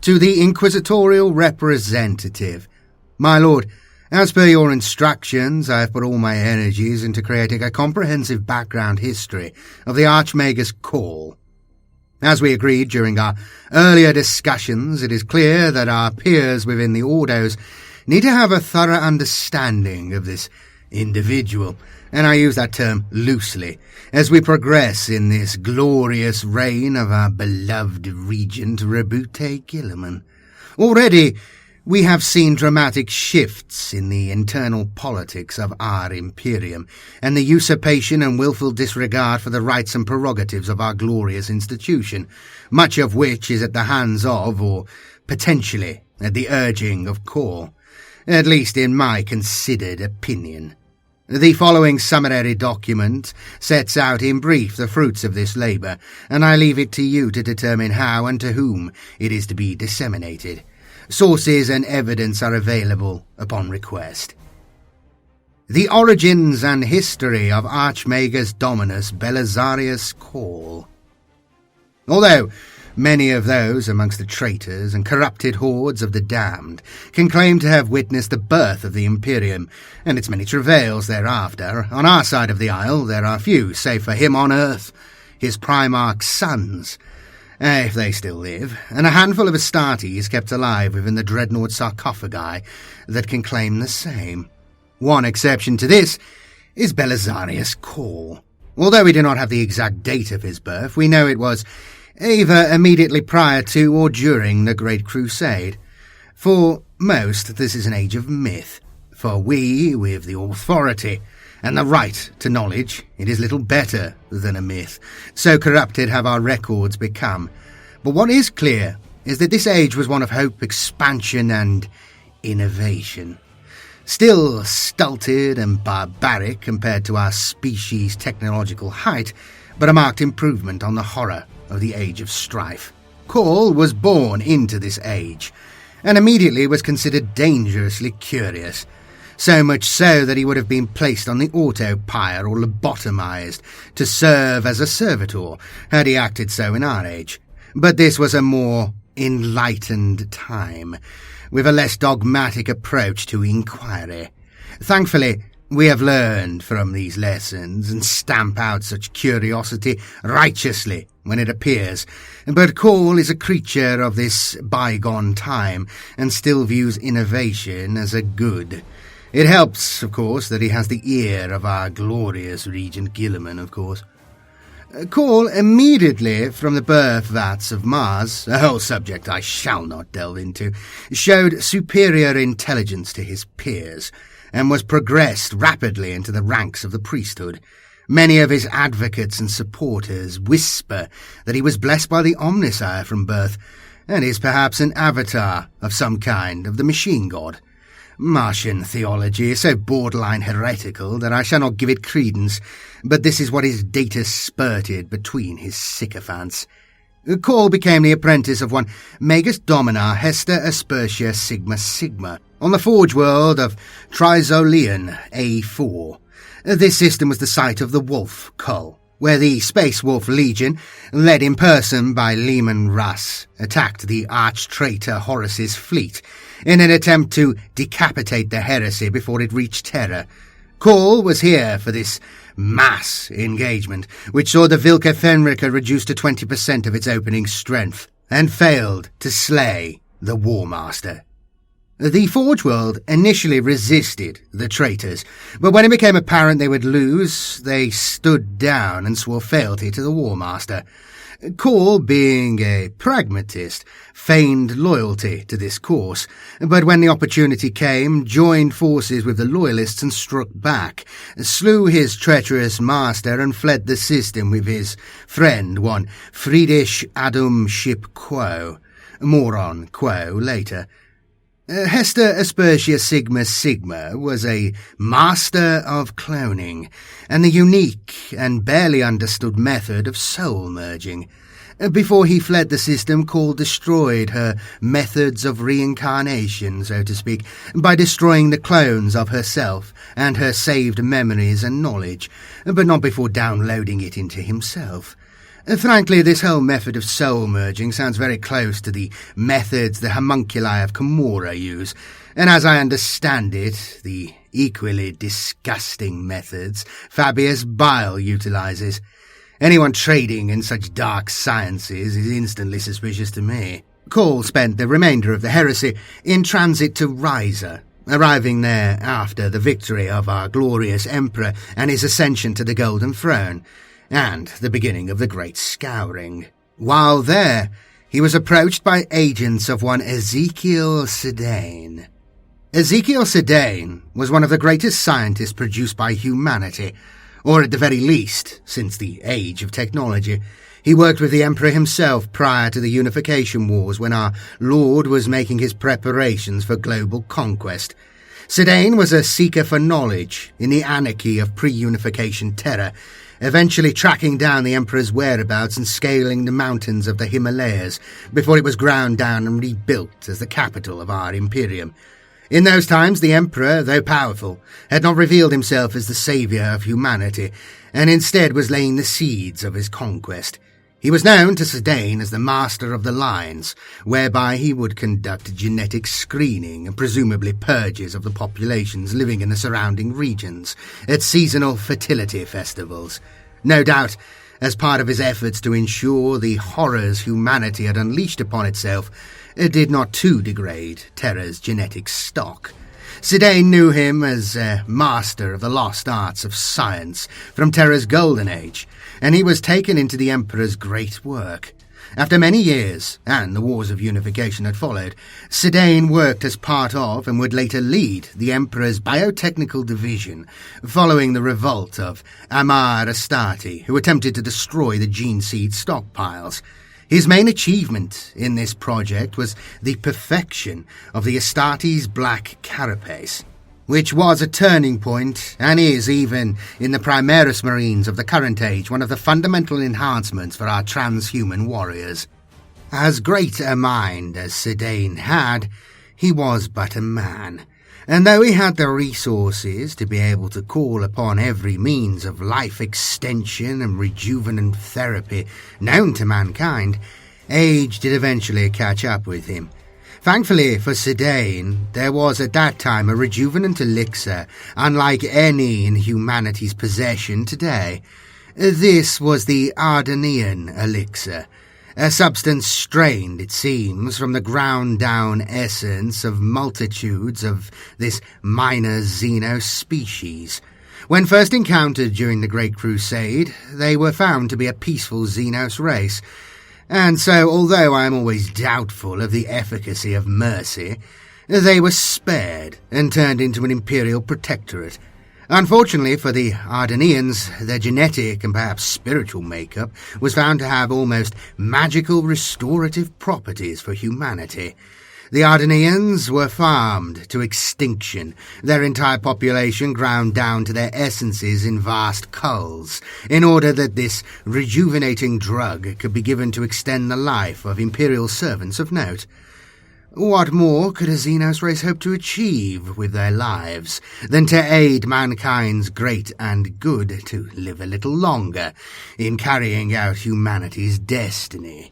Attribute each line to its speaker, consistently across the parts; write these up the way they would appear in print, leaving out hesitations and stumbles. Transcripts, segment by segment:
Speaker 1: To the inquisitorial representative. My lord, as per your instructions, I have put all my energies into creating a comprehensive background history of the Archmagus Cawl. As we agreed during our earlier discussions, it is clear that our peers within the Ordos need to have a thorough understanding of this individual, and I use that term loosely, as we progress in this glorious reign of our beloved regent Rebute Gilliman. Already, we have seen dramatic shifts in the internal politics of our Imperium, and the usurpation and willful disregard for the rights and prerogatives of our glorious institution, much of which is at the hands of, or potentially at the urging of Cawl, at least in my considered opinion. The following summary document sets out in brief the fruits of this labour, and I leave it to you to determine how and to whom it is to be disseminated. Sources and evidence are available upon request. The origins and history of Archmagus Dominus Belisarius Cawl. Although many of those amongst the traitors and corrupted hordes of the damned can claim to have witnessed the birth of the Imperium and its many travails thereafter, on our side of the isle there are few, save for him on earth, his Primarch's sons, if they still live, and a handful of Astartes kept alive within the dreadnought sarcophagi that can claim the same. One exception to this is Belisarius Cawl. Although we do not have the exact date of his birth, we know it was either immediately prior to or during the Great Crusade. For most, this is an age of myth. For we, with the authority and the right to knowledge, it is little better than a myth. So corrupted have our records become. But what is clear is that this age was one of hope, expansion, and innovation. Still stulted and barbaric compared to our species' technological height, but a marked improvement on the horror of the Age of Strife. Cawl was born into this age, and immediately was considered dangerously curious. So much so that he would have been placed on the autopile or lobotomized to serve as a servitor, had he acted so in our age. But this was a more enlightened time, with a less dogmatic approach to inquiry. Thankfully, we have learned from these lessons and stamp out such curiosity righteously when it appears. But Cawl is a creature of this bygone time and still views innovation as a good. It helps, of course, that he has the ear of our glorious Regent Gilliman, of course. Cawl, immediately from the birth vats of Mars, a whole subject I shall not delve into, showed superior intelligence to his peers, and was progressed rapidly into the ranks of the priesthood. Many of his advocates and supporters whisper that he was blessed by the Omnisire from birth, and is perhaps an avatar of some kind of the machine god. Martian theology is so borderline heretical that I shall not give it credence, but this is what his data spurted between his sycophants. Cawl became the apprentice of one Magus Domina Hester Aspertia Sigma Sigma on the forge world of Trisoleon A4. This system was the site of the Wolf Cull, where the Space Wolf Legion, led in person by Leman Russ, attacked the arch-traitor Horus's fleet in an attempt to decapitate the heresy before it reached Terra. Cawl was here for this mass engagement, which saw the Vilca Fenrica reduced to 20% of its opening strength, and failed to slay the War Master. The Forge World initially resisted the traitors, but when it became apparent they would lose, they stood down and swore fealty to the War Master. Cawl, being a pragmatist, feigned loyalty to this course, but when the opportunity came, joined forces with the Loyalists and struck back, slew his treacherous master and fled the system with his friend, one Friedrich Adum Ship Quo. More on Quo later. Hester Aspertia Sigma Sigma was a master of cloning, and the unique and barely understood method of soul merging. Before he fled the system, Cawl destroyed her methods of reincarnation, so to speak, by destroying the clones of herself and her saved memories and knowledge, but not before downloading it into himself. Frankly, this whole method of soul merging sounds very close to the methods the homunculi of Camorra use, and as I understand it, the equally disgusting methods Fabius Bile utilizes. Anyone trading in such dark sciences is instantly suspicious to me. Cawl spent the remainder of the heresy in transit to Ryza, arriving there after the victory of our glorious Emperor and his ascension to the Golden Throne, and the beginning of the Great Scouring. While there, he was approached by agents of one Ezekiel Sedane. Ezekiel Sedane was one of the greatest scientists produced by humanity, or at the very least, since the age of technology. He worked with the Emperor himself prior to the Unification Wars when our Lord was making his preparations for global conquest. Sedane was a seeker for knowledge in the anarchy of pre-Unification terror, eventually tracking down the Emperor's whereabouts and scaling the mountains of the Himalayas before it was ground down and rebuilt as the capital of our Imperium. In those times, the Emperor, though powerful, had not revealed himself as the saviour of humanity, and instead was laying the seeds of his conquest. He was known to Sedane as the Master of the Lines, whereby he would conduct genetic screening and presumably purges of the populations living in the surrounding regions at seasonal fertility festivals. No doubt, as part of his efforts to ensure the horrors humanity had unleashed upon itself did not too degrade Terra's genetic stock. Sedane knew him as a master of the lost arts of science from Terra's golden age, and he was taken into the Emperor's great work. After many years, and the wars of unification had followed, Sedane worked as part of and would later lead the Emperor's biotechnical division, following the revolt of Amar Astarte, who attempted to destroy the gene seed stockpiles. His main achievement in this project was the perfection of the Astartes black carapace, which was a turning point, and is, even in the Primeros Marines of the current age, one of the fundamental enhancements for our transhuman warriors. As great a mind as Sedane had, he was but a man, and though he had the resources to be able to call upon every means of life extension and rejuvenant therapy known to mankind, age did eventually catch up with him. Thankfully for Sedane, there was at that time a rejuvenant elixir unlike any in humanity's possession today. This was the Ardenian Elixir, a substance strained, it seems, from the ground-down essence of multitudes of this minor Xeno species. When first encountered during the Great Crusade, they were found to be a peaceful Xenos race, and so, although I am always doubtful of the efficacy of mercy, they were spared and turned into an imperial protectorate. Unfortunately for the Ardenians, their genetic and perhaps spiritual makeup was found to have almost magical restorative properties for humanity. The Ardenians were farmed to extinction, their entire population ground down to their essences in vast culls, in order that this rejuvenating drug could be given to extend the life of imperial servants of note. What more could a Xenos race hope to achieve with their lives than to aid mankind's great and good to live a little longer in carrying out humanity's destiny?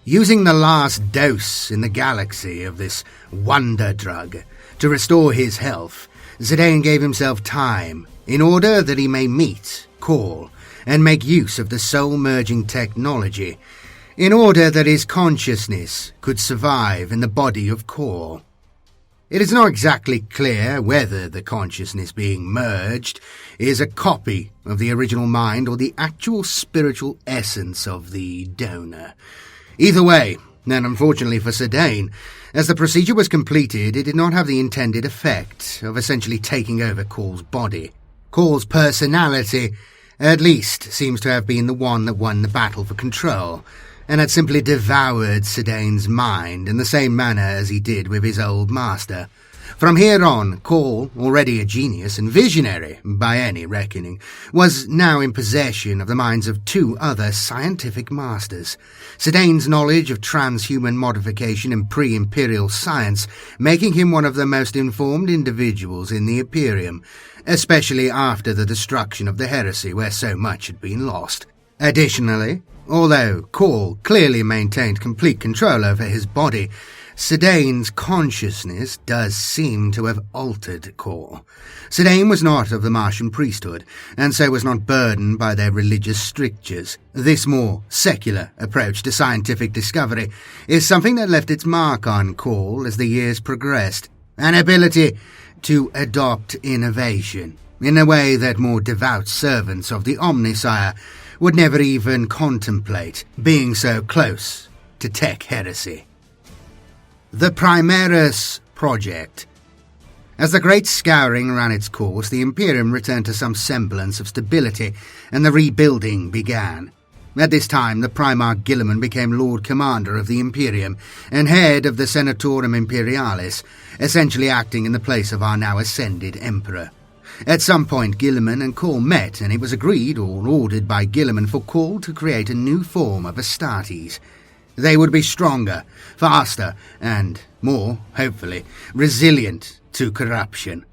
Speaker 1: Using the last dose in the galaxy of this wonder drug to restore his health, Sedane gave himself time in order that he may meet, call, and make use of the soul-merging technology, in order that his consciousness could survive in the body of Cawl. It is not exactly clear whether the consciousness being merged is a copy of the original mind or the actual spiritual essence of the donor. Either way, and unfortunately for Sedane, as the procedure was completed, it did not have the intended effect of essentially taking over Cawl's body. Cawls Personality, at least, seems to have been the one that won the battle for control, and had simply devoured Sedane's mind in the same manner as he did with his old master. From here on, Cawl, already a genius and visionary by any reckoning, was now in possession of the minds of two other scientific masters, Sedane's knowledge of transhuman modification and pre-imperial science making him one of the most informed individuals in the Imperium, especially after the destruction of the heresy where so much had been lost. Additionally, although Cawl clearly maintained complete control over his body, Sedane's consciousness does seem to have altered Cawl. Sedane was not of the Martian priesthood, and so was not burdened by their religious strictures. This more secular approach to scientific discovery is something that left its mark on Cawl as the years progressed, an ability to adopt innovation in a way that more devout servants of the Omnisire would never even contemplate, being so close to tech heresy. The Primaris Project. As the great scouring ran its course, the Imperium returned to some semblance of stability, and the rebuilding began. At this time, the Primarch Guilliman became Lord Commander of the Imperium and head of the Senatorum Imperialis, essentially acting in the place of our now ascended Emperor. At some point, Guilliman and Cawl met, and it was agreed or ordered by Guilliman for Cawl to create a new form of Astartes. They would be stronger, faster, and more, hopefully, resilient to corruption.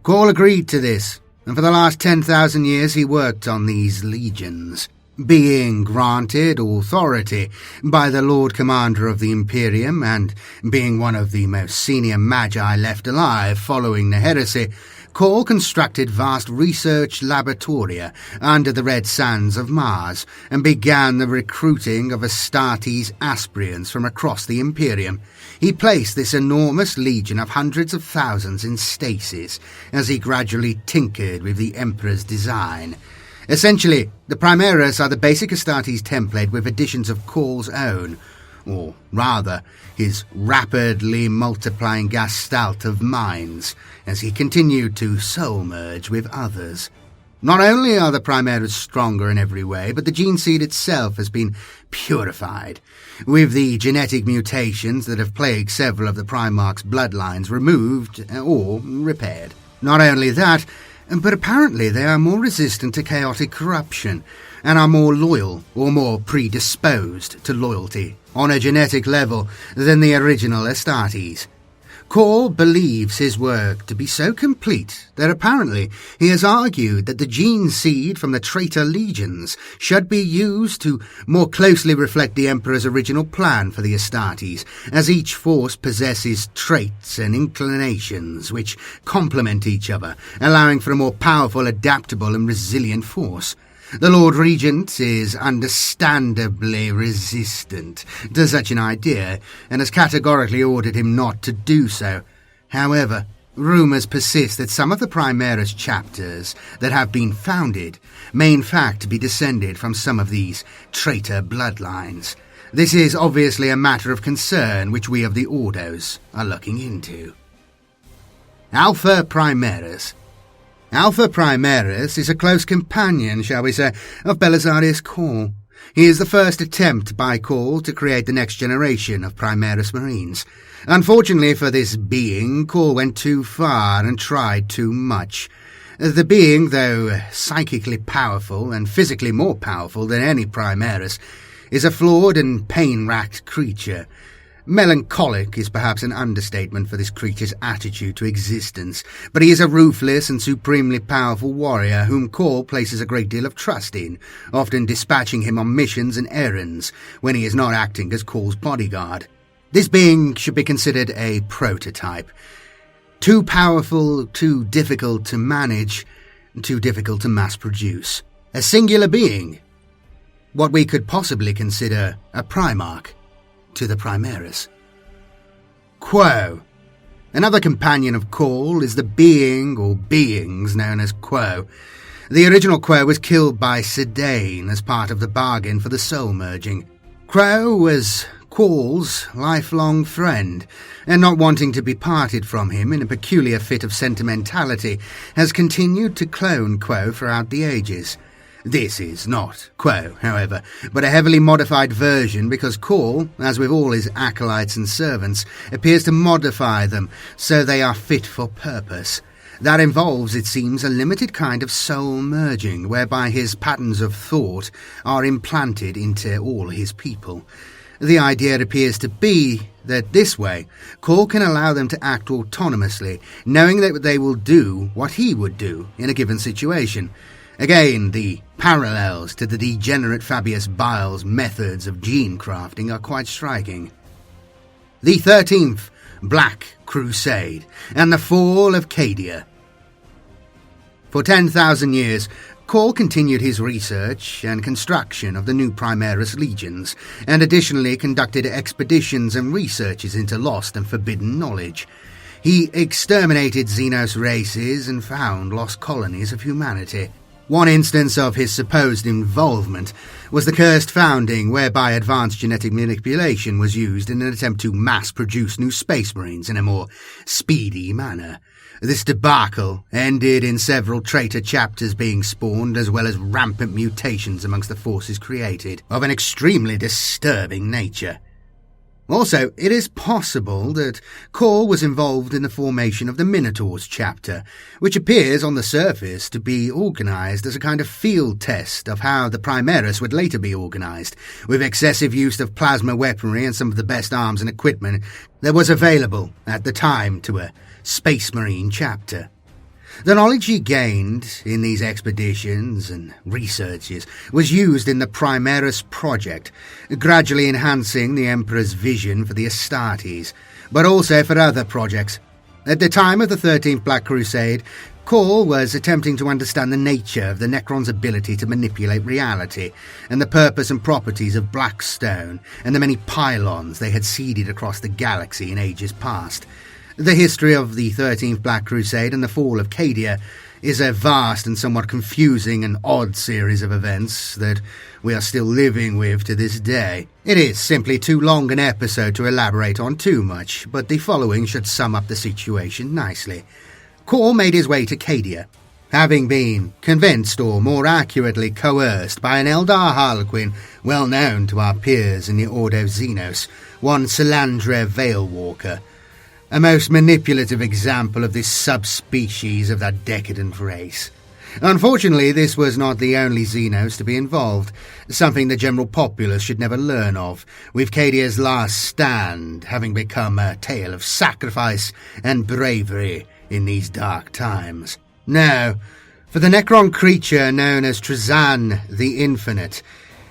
Speaker 1: Cawl agreed to this, and for the last 10,000 years he worked on these legions, being granted authority by the Lord Commander of the Imperium, and being one of the most senior magi left alive following the heresy. Cawl constructed vast research laboratoria under the red sands of Mars and began the recruiting of Astartes aspirants from across the Imperium. He placed this enormous legion of hundreds of thousands in stasis as he gradually tinkered with the Emperor's design. Essentially, the Primeros are the basic Astartes template with additions of Cawl's own, or rather, his rapidly multiplying gestalt of minds, as he continued to soul-merge with others. Not only are the Primeros stronger in every way, but the gene seed itself has been purified, with the genetic mutations that have plagued several of the Primarch's bloodlines removed or repaired. Not only that, but apparently they are more resistant to chaotic corruption, and are more loyal or more predisposed to loyalty on a genetic level than the original Astartes. Cawl believes his work to be so complete that apparently he has argued that the gene seed from the traitor legions should be used to more closely reflect the Emperor's original plan for the Astartes, as each force possesses traits and inclinations which complement each other, allowing for a more powerful, adaptable and resilient force. The Lord Regent is understandably resistant to such an idea, and has categorically ordered him not to do so. However, rumours persist that some of the Primaris chapters that have been founded may in fact be descended from some of these traitor bloodlines. This is obviously a matter of concern which we of the Ordos are looking into. Alpha Primaris. Alpha Primaris is a close companion, shall we say, of Belisarius Cawl. He is the first attempt by Cawl to create the next generation of Primaris Marines. Unfortunately for this being, Cawl went too far and tried too much. The being, though psychically powerful and physically more powerful than any Primaris, is a flawed and pain-racked creature. Melancholic is perhaps an understatement for this creature's attitude to existence, but he is a ruthless and supremely powerful warrior whom Cawl places a great deal of trust in, often dispatching him on missions and errands when he is not acting as Cawl's bodyguard. This being should be considered a prototype. Too powerful, too difficult to manage, too difficult to mass-produce. A singular being. What we could possibly consider a Primarch to the Primaris. Quo. Another companion of Cawl is the being or beings known as Quo. The original Quo was killed by Sedane as part of the bargain for the soul merging. Quo was Cawl's lifelong friend, and not wanting to be parted from him in a peculiar fit of sentimentality, has continued to clone Quo throughout the ages. This is not Quo, however, but a heavily modified version because Cawl, as with all his acolytes and servants, appears to modify them so they are fit for purpose. That involves, it seems, a limited kind of soul merging, whereby his patterns of thought are implanted into all his people. The idea appears to be that this way, Cawl can allow them to act autonomously, knowing that they will do what he would do in a given situation. Again, the parallels to the degenerate Fabius Bile's methods of gene crafting are quite striking. The 13th Black Crusade and the fall of Cadia. For 10,000 years, Cawl continued his research and construction of the new Primeros legions, and additionally conducted expeditions and researches into lost and forbidden knowledge. He exterminated Xenos races and found lost colonies of humanity. One instance of his supposed involvement was the cursed founding whereby advanced genetic manipulation was used in an attempt to mass-produce new Space Marines in a more speedy manner. This debacle ended in several traitor chapters being spawned, as well as rampant mutations amongst the forces created, of an extremely disturbing nature. Also, it is possible that Cawl was involved in the formation of the Minotaurs chapter, which appears on the surface to be organised as a kind of field test of how the Primeros would later be organised, with excessive use of plasma weaponry and some of the best arms and equipment that was available at the time to a Space Marine chapter. The knowledge he gained in these expeditions and researches was used in the Primaris Project, gradually enhancing the Emperor's vision for the Astartes, but also for other projects. At the time of the 13th Black Crusade, Cawl was attempting to understand the nature of the Necron's ability to manipulate reality, and the purpose and properties of Blackstone and the many pylons they had seeded across the galaxy in ages past. The history of the 13th Black Crusade and the fall of Cadia is a vast and somewhat confusing and odd series of events that we are still living with to this day. It is simply too long an episode to elaborate on too much, but the following should sum up the situation nicely. Cawl made his way to Cadia, having been convinced, or more accurately coerced, by an Eldar Harlequin well known to our peers in the Ordo Xenos, one Salandre Veilwalker, a most manipulative example of this subspecies of that decadent race. Unfortunately, this was not the only Xenos to be involved, something the general populace should never learn of, with Cadia's last stand having become a tale of sacrifice and bravery in these dark times. Now, for the Necron creature known as Trazan the Infinite,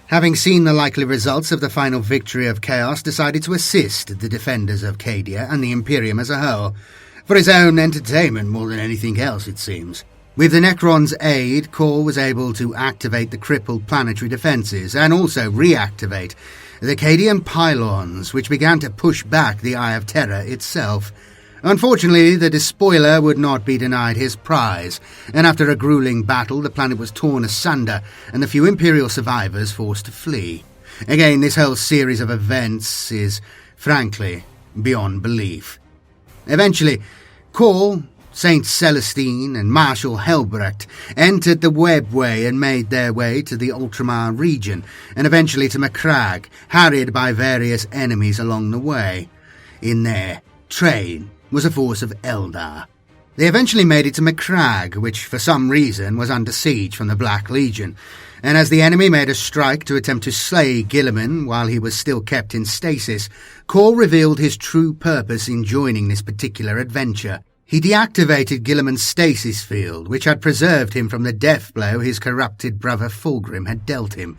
Speaker 1: having seen the likely results of the final victory of Chaos, decided to assist the defenders of Cadia and the Imperium as a whole, for his own entertainment more than anything else, it seems. With the Necron's aid, Cawl was able to activate the crippled planetary defences and also reactivate the Cadian pylons, which began to push back the Eye of Terror itself. Unfortunately, the despoiler would not be denied his prize, and after a grueling battle, the planet was torn asunder, and the few Imperial survivors forced to flee. Again, this whole series of events is, frankly, beyond belief. Eventually, Cawl, Saint Celestine, and Marshal Helbrecht entered the webway and made their way to the Ultramar region, and eventually to Macragge, harried by various enemies along the way. In their train was a force of Eldar. They eventually made it to Macragge, which for some reason was under siege from the Black Legion, and as the enemy made a strike to attempt to slay Guilliman while he was still kept in stasis, Cawl revealed his true purpose in joining this particular adventure. He deactivated Guilliman's stasis field, which had preserved him from the death blow his corrupted brother Fulgrim had dealt him.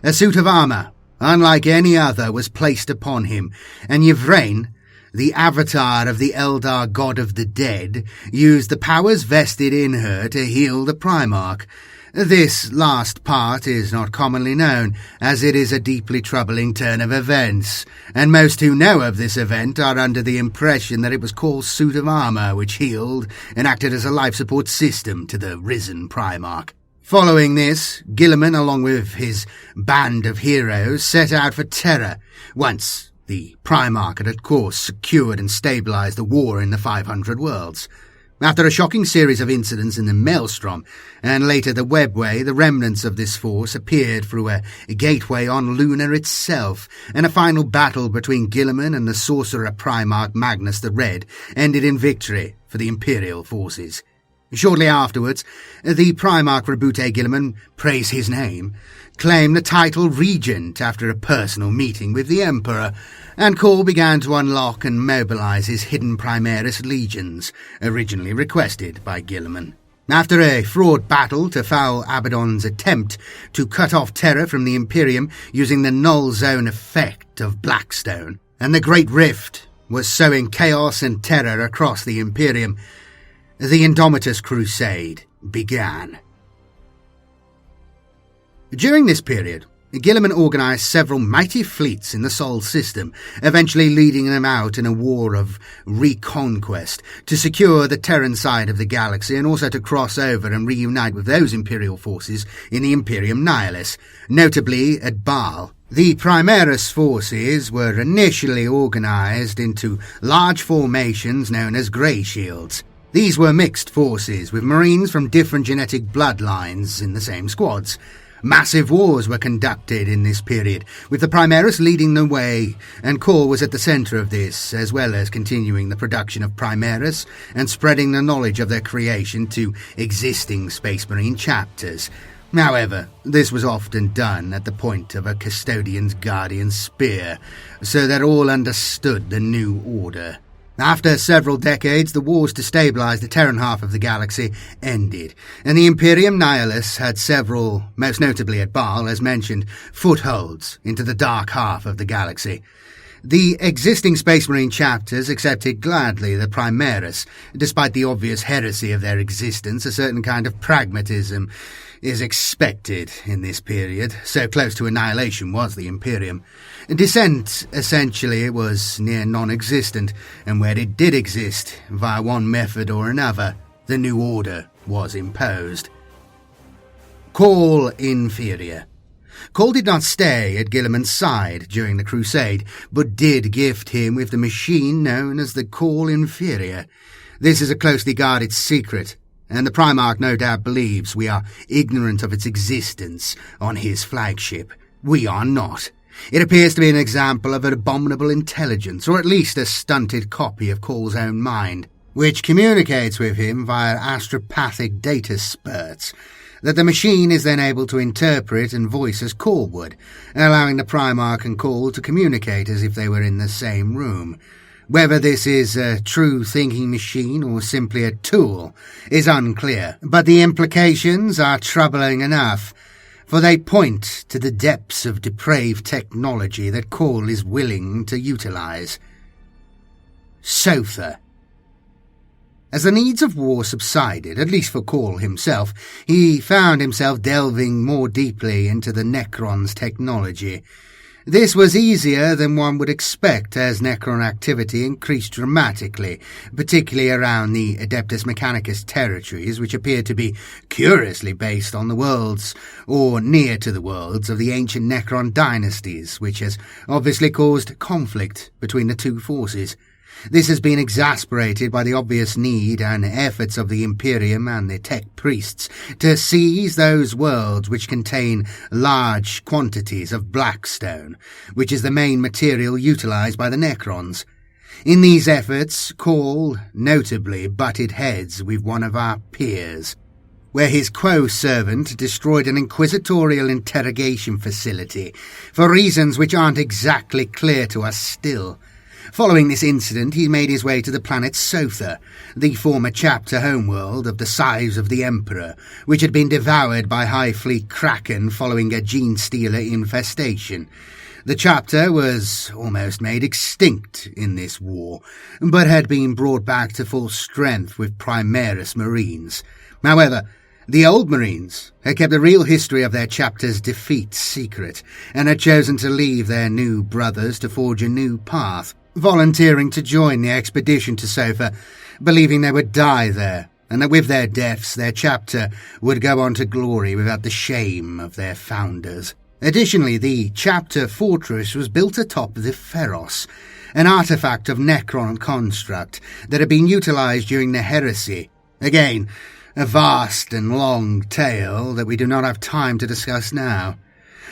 Speaker 1: A suit of armour, unlike any other, was placed upon him, and Yvraine, the avatar of the Eldar god of the dead, used the powers vested in her to heal the Primarch. This last part is not commonly known, as it is a deeply troubling turn of events, and most who know of this event are under the impression that it was Cawl's suit of armour which healed and acted as a life support system to the risen Primarch. Following this, Guilliman, along with his band of heroes, set out for Terra, once the Primarch had, of course, secured and stabilized the war in the 500 worlds. After a shocking series of incidents in the Maelstrom, and later the Webway, the remnants of this force appeared through a gateway on Luna itself, and a final battle between Guilliman and the sorcerer Primarch Magnus the Red ended in victory for the Imperial forces. Shortly afterwards, the Primarch Rabute Guilliman, praise his name, claimed the title Regent after a personal meeting with the Emperor, and Cawl began to unlock and mobilize his hidden Primaris legions, originally requested by Guilliman. After a fraught battle to foul Abaddon's attempt to cut off Terra from the Imperium using the null zone effect of Blackstone, and the Great Rift was sowing chaos and terror across the Imperium, the Indomitus Crusade began. During this period, Guilliman organised several mighty fleets in the Sol system, eventually leading them out in a war of reconquest to secure the Terran side of the galaxy and also to cross over and reunite with those Imperial forces in the Imperium Nihilis, notably at Baal. The Primeros forces were initially organised into large formations known as Grey Shields. These were mixed forces with Marines from different genetic bloodlines in the same squads. Massive wars were conducted in this period, with the Primeros leading the way, and Cawl was at the centre of this, as well as continuing the production of Primeros and spreading the knowledge of their creation to existing Space Marine chapters. However, this was often done at the point of a custodian's guardian spear, so that all understood the new order. After several decades, the wars to stabilise the Terran half of the galaxy ended, and the Imperium Nihilis had several, most notably at Baal, as mentioned, footholds into the dark half of the galaxy. The existing Space Marine chapters accepted gladly the Primeros. Despite the obvious heresy of their existence, a certain kind of pragmatism is expected in this period. So close to annihilation was the Imperium. Dissent, essentially, was near non-existent, and where it did exist, via one method or another, the new order was imposed. Cawl inferior. Cawl did not stay at Guilliman's side during the Crusade, but did gift him with the machine known as the Cawl inferior. This is a closely guarded secret, and the Primarch no doubt believes we are ignorant of its existence on his flagship. We are not. It appears to be an example of an abominable intelligence, or at least a stunted copy of Cawl's own mind, which communicates with him via astropathic data spurts, that the machine is then able to interpret and voice as Cawl would, allowing the Primarch and Cawl to communicate as if they were in the same room. Whether this is a true thinking machine or simply a tool is unclear, but the implications are troubling enough, for they point to the depths of depraved technology that Cawl is willing to utilize. Sotha. As the needs of war subsided, at least for Cawl himself, he found himself delving more deeply into the Necron's technology. This was easier than one would expect as Necron activity increased dramatically, particularly around the Adeptus Mechanicus territories, which appeared to be curiously based on the worlds, or near to the worlds, of the ancient Necron dynasties, which has obviously caused conflict between the two forces. This has been exasperated by the obvious need and efforts of the Imperium and the tech priests to seize those worlds which contain large quantities of Blackstone, which is the main material utilized by the Necrons. In these efforts, Cawl notably butted heads with one of our peers, where his Quo servant destroyed an inquisitorial interrogation facility for reasons which aren't exactly clear to us still. Following this incident, he made his way to the planet Sotha, the former chapter homeworld of the Scythes of the Emperor, which had been devoured by High Fleet Kraken following a gene-stealer infestation. The chapter was almost made extinct in this war, but had been brought back to full strength with Primaris Marines. However, the old Marines had kept the real history of their chapter's defeat secret, and had chosen to leave their new brothers to forge a new path, volunteering to join the expedition to Sotha, believing they would die there, and that with their deaths their chapter would go on to glory without the shame of their founders. Additionally, the chapter fortress was built atop the Pharos, an artifact of Necron construct that had been utilized during the heresy. Again, a vast and long tale that we do not have time to discuss now.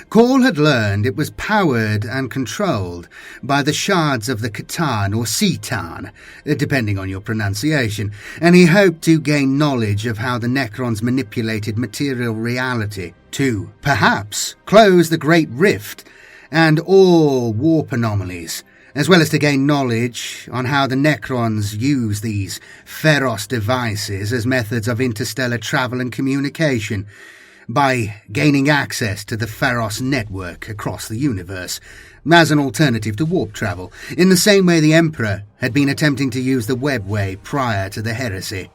Speaker 1: Cawl had learned it was powered and controlled by the shards of the Catan or Cetan, depending on your pronunciation, and he hoped to gain knowledge of how the Necrons manipulated material reality to, perhaps, close the Great Rift and all warp anomalies, as well as to gain knowledge on how the Necrons use these Feros devices as methods of interstellar travel and communication, by gaining access to the Feros network across the universe, as an alternative to warp travel, in the same way the Emperor had been attempting to use the webway prior to the heresy.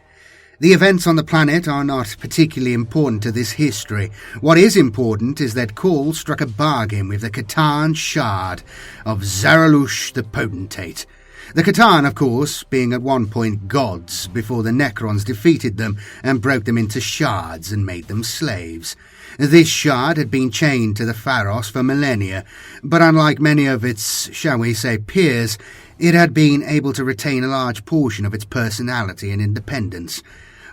Speaker 1: The events on the planet are not particularly important to this history. What is important is that Cawl struck a bargain with the Catalan Shard of Zaralush the Potentate. The Catalan, of course, being at one point gods before the Necrons defeated them and broke them into shards and made them slaves. This shard had been chained to the Feros for millennia, but unlike many of its, shall we say, peers, it had been able to retain a large portion of its personality and independence.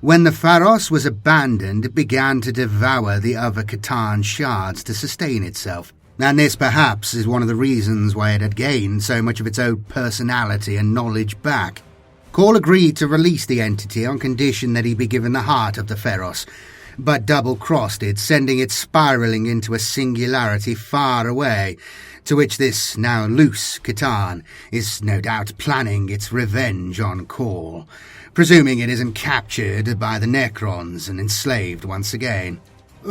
Speaker 1: When the Feros was abandoned, it began to devour the other Catalan shards to sustain itself. And this, perhaps, is one of the reasons why it had gained so much of its own personality and knowledge back. Cawl agreed to release the entity on condition that he be given the heart of the Feros, but double-crossed it, sending it spiralling into a singularity far away, to which this now loose Catan is no doubt planning its revenge on Cawl, presuming it isn't captured by the Necrons and enslaved once again.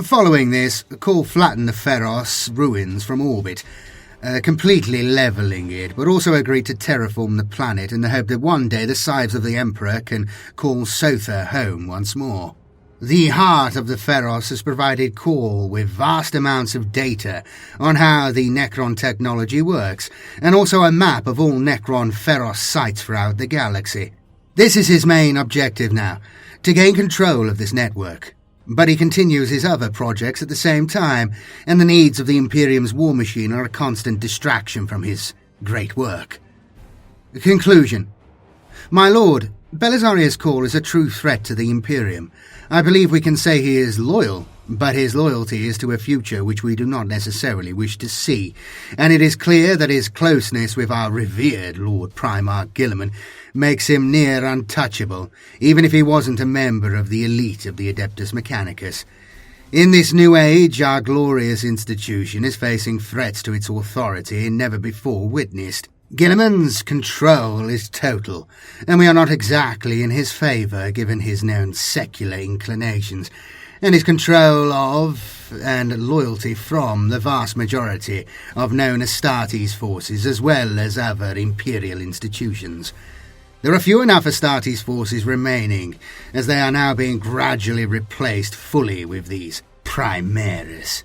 Speaker 1: Following this, Cawl flattened the Feros ruins from orbit, completely levelling it, but also agreed to terraform the planet in the hope that one day the Scythes of the Emperor can call Sotha home once more. The heart of the Feros has provided Cawl with vast amounts of data on how the Necron technology works, and also a map of all Necron Feros sites throughout the galaxy. This is his main objective now, to gain control of this network. But he continues his other projects at the same time, and the needs of the Imperium's war machine are a constant distraction from his great work. Conclusion. My lord, Belisarius Cawl is a true threat to the Imperium. I believe we can say he is loyal, but his loyalty is to a future which we do not necessarily wish to see, and it is clear that his closeness with our revered Lord Primarch Guilliman makes him near untouchable, even if he wasn't a member of the elite of the Adeptus Mechanicus. In this new age, our glorious institution is facing threats to its authority never before witnessed. Guilliman's control is total, and we are not exactly in his favour given his known secular inclinations, and his control of, and loyalty from, the vast majority of known Astartes forces as well as other imperial institutions. There are few enough Astartes forces remaining, as they are now being gradually replaced fully with these Primeros.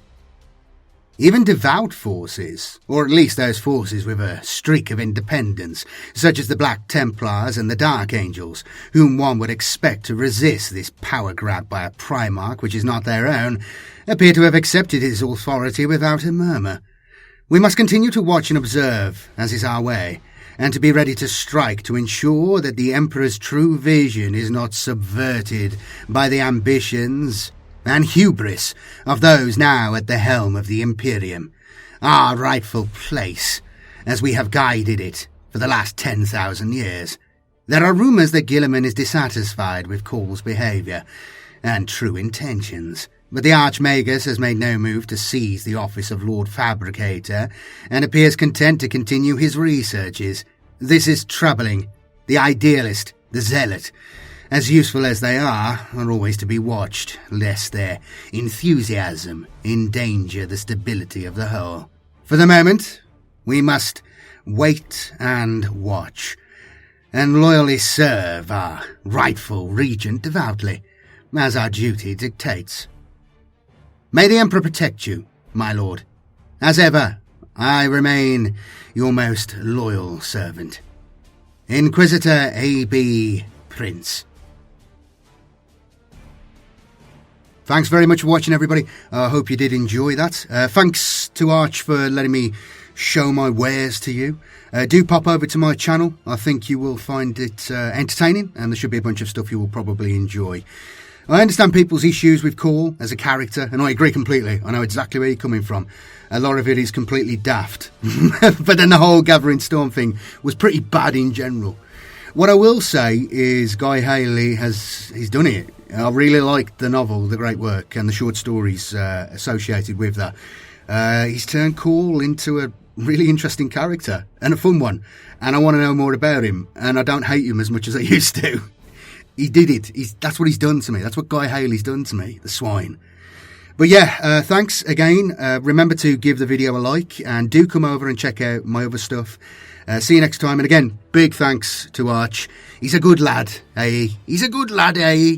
Speaker 1: Even devout forces, or at least those forces with a streak of independence, such as the Black Templars and the Dark Angels, whom one would expect to resist this power grab by a Primarch which is not their own, appear to have accepted his authority without a murmur. We must continue to watch and observe, as is our way, and to be ready to strike to ensure that the Emperor's true vision is not subverted by the ambitions and hubris of those now at the helm of the Imperium, our rightful place, as we have guided it for the last 10,000 years. There are rumours that Guilliman is dissatisfied with Cawl's behaviour and true intentions, but the Archmagus has made no move to seize the office of Lord Fabricator and appears content to continue his researches. This is troubling. The idealist, the zealot, as useful as they are always to be watched, lest their enthusiasm endanger the stability of the whole. For the moment, we must wait and watch, and loyally serve our rightful regent devoutly, as our duty dictates. May the Emperor protect you, my lord. As ever, I remain your most loyal servant, Inquisitor AborderPrince. Thanks very much for watching, everybody. I hope you did enjoy that. Thanks to Arch for letting me show my wares to you. Do pop over to my channel. I think you will find it entertaining, and there should be a bunch of stuff you will probably enjoy. I understand people's issues with Cawl as a character, and I agree completely. I know exactly where you're coming from. A lot of it is completely daft. But then the whole Gathering Storm thing was pretty bad in general. What I will say is Guy Haley he's done it. I really liked the novel, The Great Work, and the short stories associated with that. He's turned Cawl into a really interesting character and a fun one. And I want to know more about him. And I don't hate him as much as I used to. He did it. That's what he's done to me. That's what Guy Haley's done to me, the swine. But yeah, thanks again. Remember to give the video a like and do come over and check out my other stuff. See you next time. And again, big thanks to Arch. He's a good lad, eh? He's a good lad, eh?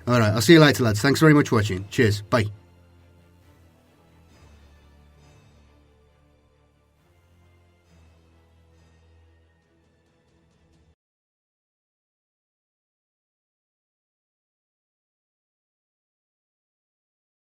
Speaker 1: All right, I'll see you later, lads. Thanks very much for watching. Cheers. Bye.